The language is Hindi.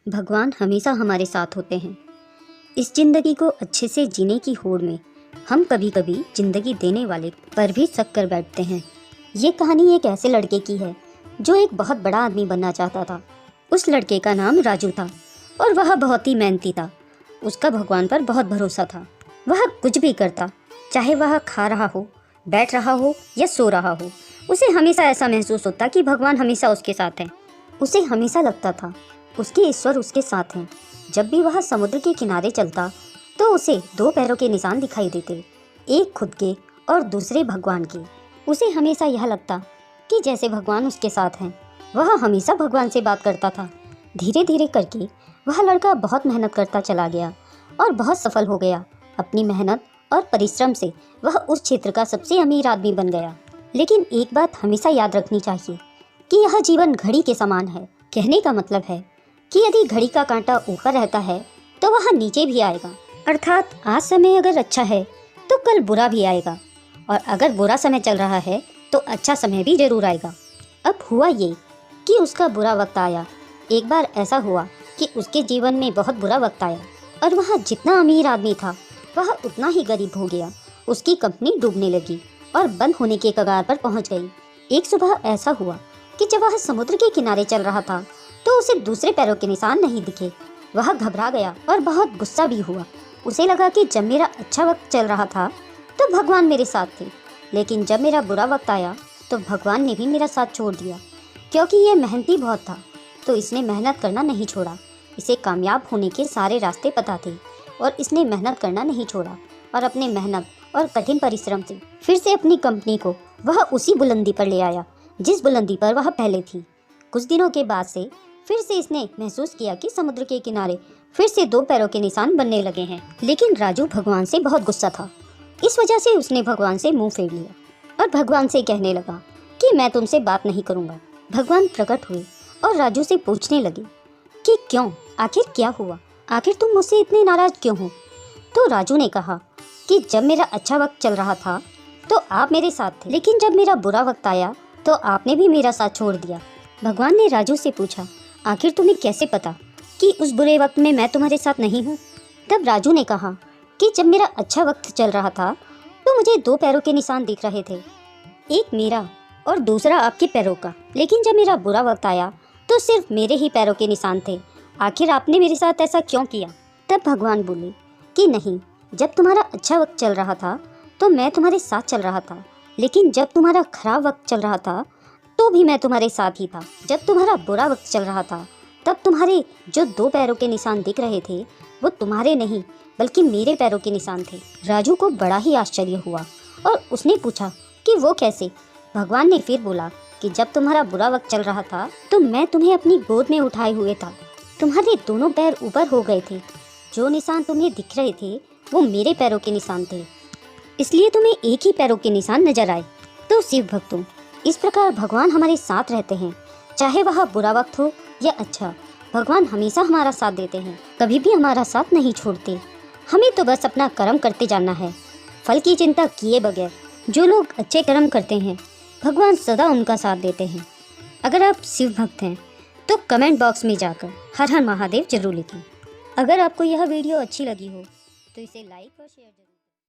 भगवान हमेशा हमारे साथ होते हैं। इस जिंदगी को अच्छे से जीने की होड़ में हम कभी कभी जिंदगी देने वाले पर भी शक कर बैठते हैं। ये कहानी एक ऐसे लड़के की है जो एक बहुत बड़ा आदमी बनना चाहता था। उस लड़के का नाम राजू था और वह बहुत ही मेहनती था। उसका भगवान पर बहुत भरोसा था। वह कुछ भी करता, चाहे वह खा रहा हो, बैठ रहा हो या सो रहा हो, उसे हमेशा ऐसा महसूस होता कि भगवान हमेशा उसके साथ हैं। उसे हमेशा लगता था उसके ईश्वर उसके साथ हैं। जब भी वह समुद्र के किनारे चलता तो उसे दो पैरों के निशान दिखाई देते, एक खुद के और दूसरे भगवान के। उसे हमेशा यह लगता कि जैसे भगवान उसके साथ हैं। वह हमेशा भगवान से बात करता था। धीरे धीरे करके वह लड़का बहुत मेहनत करता चला गया और बहुत सफल हो गया। अपनी मेहनत और परिश्रम से वह उस क्षेत्र का सबसे अमीर आदमी बन गया। लेकिन एक बात हमेशा याद रखनी चाहिए कि यह जीवन घड़ी के समान है। कहने का मतलब है कि यदि घड़ी का कांटा ऊपर रहता है तो वह नीचे भी आएगा। अर्थात आज समय अगर अच्छा है तो कल बुरा भी आएगा, और अगर बुरा समय चल रहा है तो अच्छा समय भी जरूर आएगा। अब हुआ ये कि उसका बुरा वक्त आया। एक बार ऐसा हुआ कि उसके जीवन में बहुत बुरा वक्त आया और वह जितना अमीर आदमी था वह उतना ही गरीब हो गया। उसकी कंपनी डूबने लगी और बंद होने के कगार पर पहुंच गई। एक सुबह ऐसा हुआ कि जब वह समुद्र के किनारे चल रहा था तो उसे दूसरे पैरों के निशान नहीं दिखे। वह घबरा गया और बहुत गुस्सा भी हुआ। उसे लगा कि जब मेरा अच्छा वक्त चल रहा था तो भगवान मेरे साथ थे, लेकिन जब मेरा बुरा वक्त आया तो भगवान ने भी मेरा साथ छोड़ दिया। क्योंकि यह मेहनती बहुत था तो इसने मेहनत करना नहीं छोड़ा। इसे कामयाब होने के सारे रास्ते पता थे और इसने मेहनत करना नहीं छोड़ा, और अपने मेहनत और कठिन परिश्रम से फिर से अपनी कंपनी को वह उसी बुलंदी पर ले आया जिस बुलंदी पर वह पहले थी। कुछ दिनों के बाद से फिर से इसने महसूस किया कि समुद्र के किनारे फिर से दो पैरों के निशान बनने लगे हैं। लेकिन राजू भगवान से बहुत गुस्सा था। इस वजह से उसने भगवान से मुंह फेर लिया और भगवान से कहने लगा कि मैं तुमसे बात नहीं करूंगा। भगवान प्रकट हुए और राजू से पूछने लगे कि क्यों, आखिर क्या हुआ, आखिर तुम मुझसे इतने नाराज क्यों हो। तो राजू ने कहा कि जब मेरा अच्छा वक्त चल रहा था तो आप मेरे साथ थे, लेकिन जब मेरा बुरा वक्त आया तो आपने भी मेरा साथ छोड़ दिया। भगवान ने राजू से पूछा, आखिर तुम्हें कैसे पता कि उस बुरे वक्त में मैं तुम्हारे साथ नहीं हूँ। तब राजू ने कहा कि जब मेरा अच्छा वक्त चल रहा था तो मुझे दो पैरों के निशान दिख रहे थे, एक मेरा और दूसरा आपके पैरों का। लेकिन जब मेरा बुरा वक्त आया तो सिर्फ मेरे ही पैरों के निशान थे। आखिर आपने मेरे साथ ऐसा क्यों किया। तब भगवान बोले कि नहीं, जब तुम्हारा अच्छा वक्त चल रहा था तो मैं तुम्हारे साथ चल रहा था, लेकिन जब तुम्हारा खराब वक्त चल रहा था तो भी मैं तुम्हारे साथ ही था। जब तुम्हारा बुरा वक्त चल रहा था तब तुम्हारे जो दो पैरों के निशान दिख रहे थे वो तुम्हारे नहीं बल्कि मेरे पैरों के निशान थे। राजू को बड़ा ही आश्चर्य हुआ और उसने पूछा कि वो कैसे। भगवान ने फिर बोला कि जब तुम्हारा बुरा वक्त चल रहा था तो मैं तुम्हें अपनी गोद में उठाए हुए था। तुम्हारे दोनों पैर ऊपर हो गए थे। जो निशान तुम्हें दिख रहे थे वो मेरे पैरों के निशान थे, इसलिए तुम्हें एक ही पैरों के निशान नजर आए। तो शिव भक्तों, इस प्रकार भगवान हमारे साथ रहते हैं, चाहे वह बुरा वक्त हो या अच्छा। भगवान हमेशा हमारा साथ देते हैं, कभी भी हमारा साथ नहीं छोड़ते। हमें तो बस अपना कर्म करते जाना है, फल की चिंता किए बगैर। जो लोग अच्छे कर्म करते हैं भगवान सदा उनका साथ देते हैं। अगर आप शिव भक्त हैं तो कमेंट बॉक्स में जाकर हर हर महादेव जरूर लिखें। अगर आपको यह वीडियो अच्छी लगी हो तो इसे लाइक और शेयर